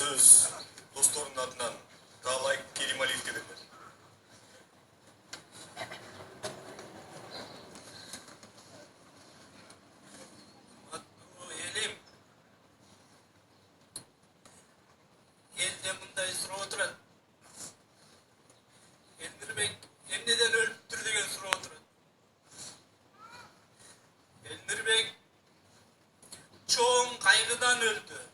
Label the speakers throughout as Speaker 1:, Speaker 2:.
Speaker 1: Söz dostlarının adından Dağlay Kerimaliev'e verilir.
Speaker 2: Elim, elde bunday sıra oturad. Elmirbek emneden ölüptür деген sıra oturad. Elmirbek çoğun kaygıdan öldü.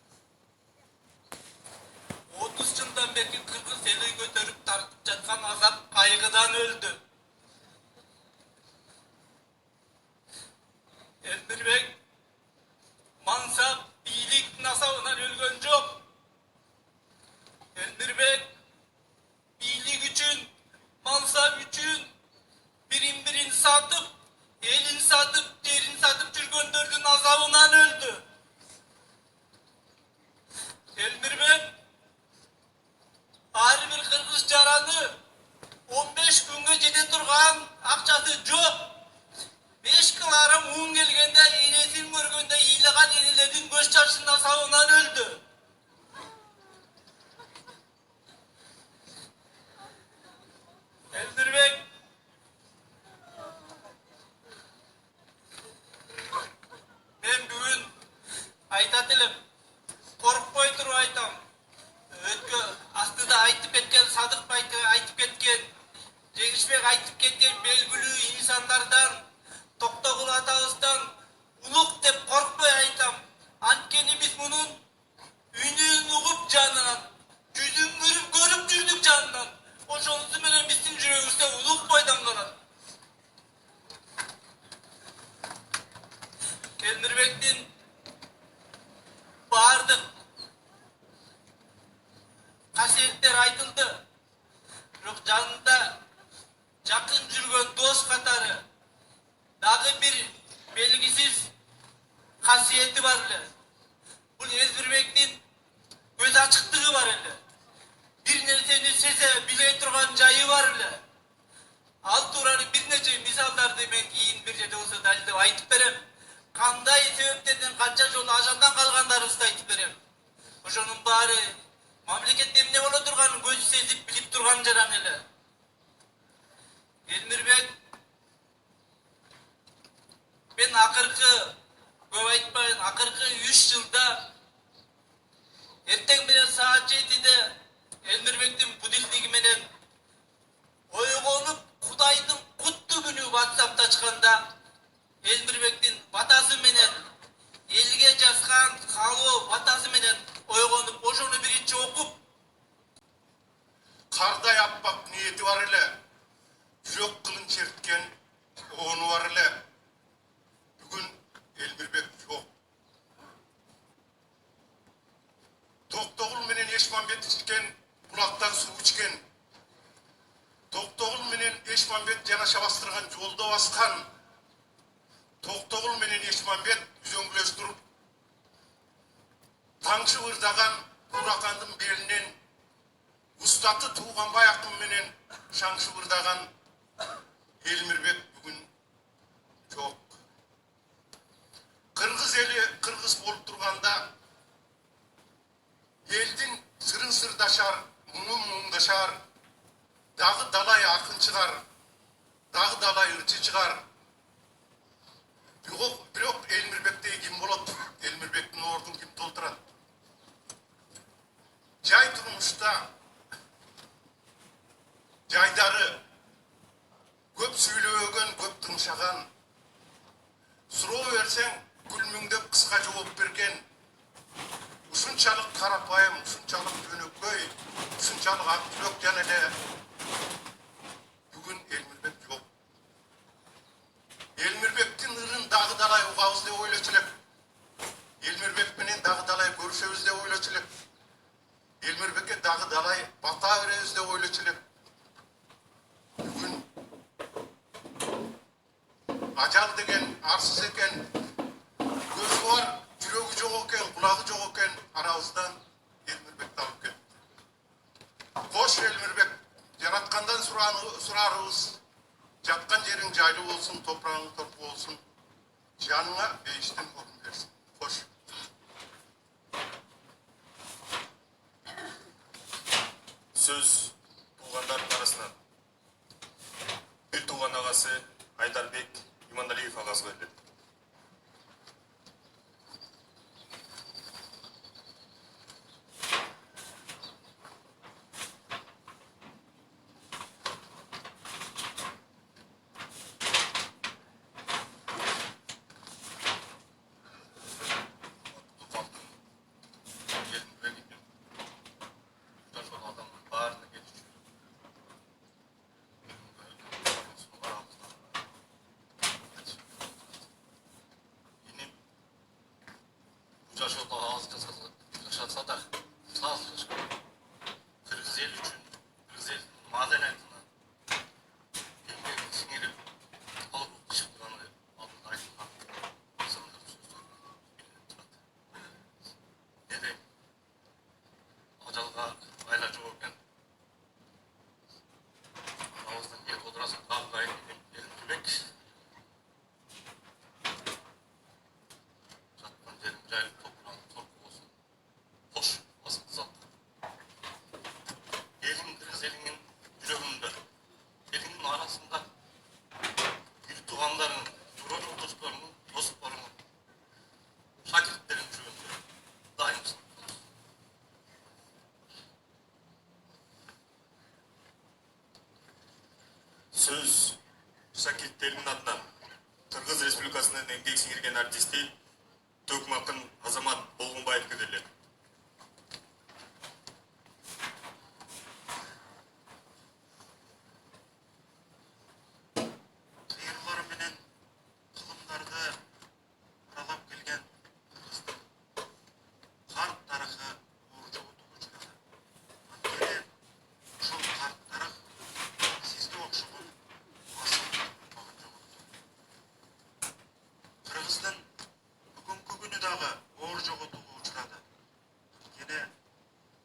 Speaker 2: 30 yıldan beri Kırgız eli götürüp tartıp жатқан azap kaygıdan öldü. Elmirbek mansap, biyilik nasabından ölgön жоқ. Elmirbek biyilik üçün, mansap üçün birin satıp, elin satıp, derin satıp жүргөндөрдүн azabından öldü. Elmirbek har bir Kırgız jaranı 15 günge jete turgan акчасы жоқ. 5 kılarım un gelgende, iğnesin görgende iyilgan enelerin göz çarşının asabından öldü. Elmirbek ben bugün aytat elem, korkpay turup aytam. Ötkö astıda aytıp ketken, Sadık aytıp ketken, Жеңишбек aytıp ketken belgülü insanlardan, Токтогул атабыздан улук деп korkpay aytam. Antkeni biz bunun үнүн угуп жанынан, жүзүн көрүп жүрдүк жанынан. Ошонусу менен биздин жүрөгүбүздө улук бойдонгон. Elmirbek'tin баардык касиеттер айтылды. Бирок жанында жакын жүргөн дос катары дагы бир белгисиз касиети бар эле. Бул Элмирбектин көз ачыктыгы бар эле. Бир нерсени сезе биле турган жайы бар эле. Ал тууралуу бир нече мисалдарды мен кийин бир жерде болсо далилдеп айтып берем. Кандай себептерден канча жолу ажалдан калгандарыбызды айтып берем. Ошонун баары мамлекетте эмне боло турганын көзү сезип билип турган жаран эле. Элмирбек мен акыркы көп айтпайын, акыркы 3 жылда эртең менен саат 7'de Элмирбектин будилдиги менен ойгонуп Кудайдын куттуу күнү WhatsApp'та ачканда Элмирбектин батасы менен элге жазган калоо батасы менен ойгонуп ошону биринчи окуп
Speaker 3: кардай аппак ниети бар эле, жүрөк кылын черткен ону бар эле. Бүгүн Элмирбек жок. Токтогул менен Эшмамбет ичкен булактан суу ичкен, Токтогул менен Эшмамбет жанаша бастырган жолдо баскан, Токтогул менен Эшмамбет үзөңгүлөштүрүп таңшы ырдаган Буракандын белинен устаты Тууганбай акын менен шаңшы ырдаган Элмирбек бүгүн жок. Кыргыз эли кыргыз болуп турганда элдин сырын сырдашар, муңун муңдашар, дагы далай акын чыгар, дагы далай ырчы чыгар. Бирок Элмирбекте ким болот? Элмирбектин ордун ким толтурат? Жай турмушта жайдары көп сүйлөгөн, көп тыңшаган, суроо берсең күлмүңдөп кыска жооп берген, ушунчалык карапайым, ушунчалык жөнөкөй, ушунчалык ак жүрөк жан эле бүгүн Элмирбек жок. Элмирбектин ырын дагы далай угабыз деп ойлочу элек. Элмирбек менен дагы далай көрүшөбүз деп ойлочу элек. Элмирбекке дагы далай бата беребиз деп ойлочу элек. Бүгүн ажал деген арсыз экен, көзү бар, жүрөгү жок экен, кулагы жок экен, арабыздан Элмирбекти алып кетти. Кош Элмирбек, жараткандан сурарыбыз, жаткан жериң жайлуу болсун, топурагың торпу болсун, жаныңа бейиштен орун берсин. Кош.
Speaker 1: Söz туғандардың арасынан бір туған ағасы Айдарбек Имандалиев ағасы беріледі.
Speaker 4: Жашода аз жашатса да саз кыргыз эл үчүн кыргыз эл маданиятына еңбегин сиңирип алып чыкканы алдында айтылган мыйзамдар сөздөр билинип турат. Деде ажалга айла жок экен. Ауыздан ел кодурасың кагы элинбек жатқан жерің жайылып топырағың торқы болсын. Қош, басыңды зат. Елің кыргыз еліңнің жүрегінде, еліңнің арасында үй туғандарың, тура жолдастарың, достарың, шәкірттерің жүргенде дайынсың.
Speaker 1: Сөз шәкірттерінің атынан Қырғыз Республикасының еңбек сіңірген артисти Төкмақын Азамат Болғынбаев беріледі.
Speaker 3: Қиырлары менен қылымдарды аралап келген Қырғыздың қарт тарихы оор жоготууга учурады. Анткени ошол карт тарых сизге окшогон асыл ұрпагын жоготту. Кыргыздын бүгүнкү күнү дагы оор жоготууга учурады. Анткени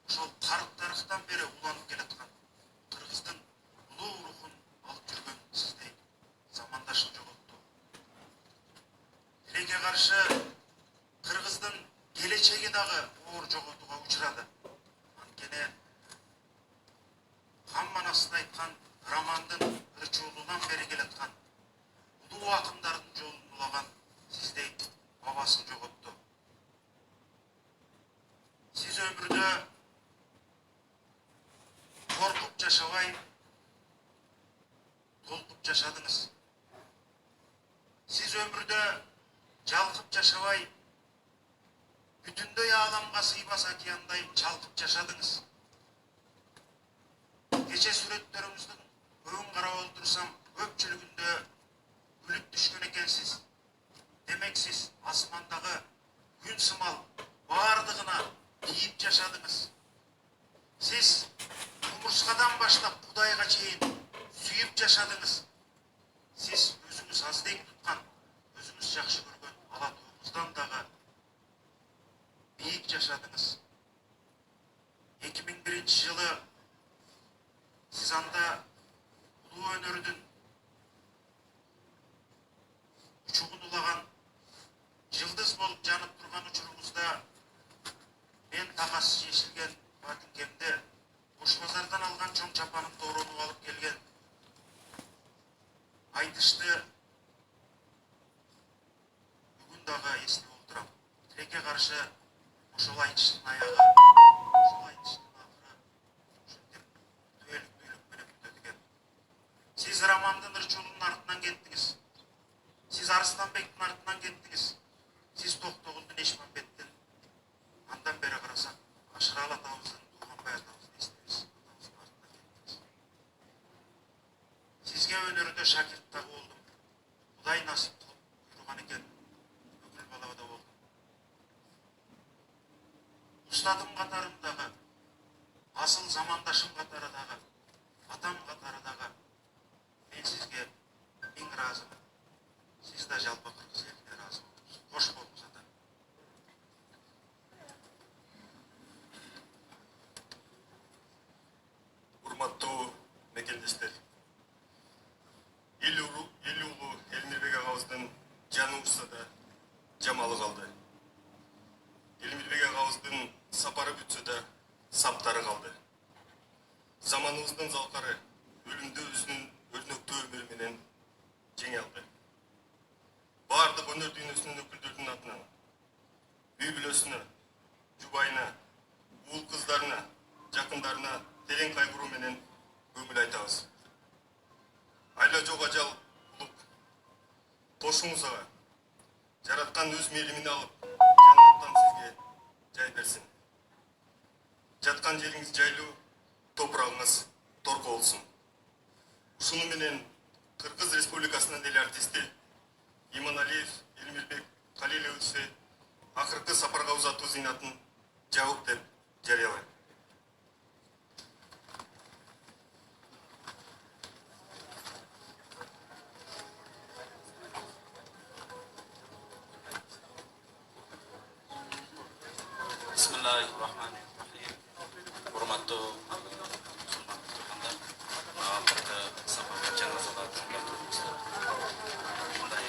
Speaker 3: ошол карт тарыхтан бери уланып келаткан Кыргыздын улуу рухун алып жүргөн сиздей замандашын жоготту. Тилекке каршы Кыргыздын келечеги дагы оор жоготууга учурады. Анткени хан манасында айткан романдын ырчуулуунан бери келаткан улуу акындардын жолун улаган сиздей бабасын жоготту. Сиз өмүрдө коркуп жашабай, толкуп жашадыңыз. Сиз өмүрдө жалкып жашабай, бүтүндөй ааламга сыйбас океандай чалкып жашадыңыз. Кече сүрөттөрүңүздүн көбүн карап олтурсам, көпчүлүгүндө күлүп түшкөн экенсиз. Демек сиз асмандагы күн сымал баардыгына кийип жашадыңыз. Сиз кумурскадан баштап Кудайга чейин сүйүп жашадыңыз. Сиз өзүңүз аздек туткан, өзүңүз жакшы көргөн ала туубуздан дагы бийик жашадыңыз. 2001 жылы сиз анда улуу өнөрдүн учугун улаган жылдыз болуп жанып турган учуруңузда мен такасы жешилген батингемде Кош базардан алган чоң чапанын тооронуп алып келген айтышты бүгүн дагы эстеп отурам. Тилекке каршы ошол айтыштын аягы, ошол айтыштын акыры ушинтип түбөлүк менен бүтөт экен. Сиз романдын ырчуулуунун артынан кеттиңиз. Сиз Арыстанбектин артынан кеттиңиз. Сиз Токтогулдун Эшмамбеттин, андан бери карасак Ашыралы атабыздын, Тууганбай атабыздын эстебиз, атабыздын артынан кеттиңиз. Сизге өнөрдө шакирт дагы болдум. Кудай насип кылып буйруган экен, өкүл балабада болдум. Устатым катарындагы, асыл замандашым катарындагы, атам катарындагы мен сизге эң ыраазымын. Сиз да жалпы кыргыз элине ыраазы болуңуз. Кош болуңуз ата.
Speaker 1: Урматтуу мекендештер, эл улуу Элмирбек агабыздын жаны учса да жамалы калды. Элмирбек агабыздын сапары бүтсө да саптары калды. заманыбыздын залкары өлүмдү өзүнүн өрнөктүү өмүрү менен жеңе алды. Бардык өнөр дүйнөсүнүн өкүлдөрүнүн атынан үй бүлөсүнө, жубайына, уул кыздарына, жакындарына терең кайгыруу менен көңүл айтабыз. Айла жок ажал улуп кошуңуз ага жараткан өз мээлимине алып жаннаттан сизге жай берсин. Жаткан жериңиз жайлуу, топурагыңыз торко болсун. Ушуну менен Кыргыз Республикасынын эл артисти Иманалиев Элмирбек Калиловичти акыркы сапарга узатуу зыйнатын жабык деп жарыялайм.
Speaker 2: Bismillahirrahmanirrahim. Урматтуу мусулман тургандар, албетте сапарга жаназага аттанып тургандар. Мындай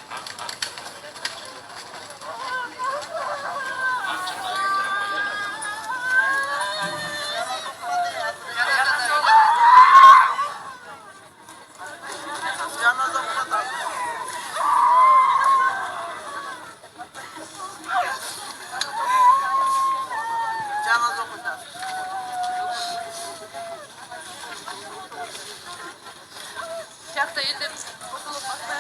Speaker 5: Жақта етіп, ұтылып баспай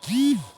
Speaker 6: Beep.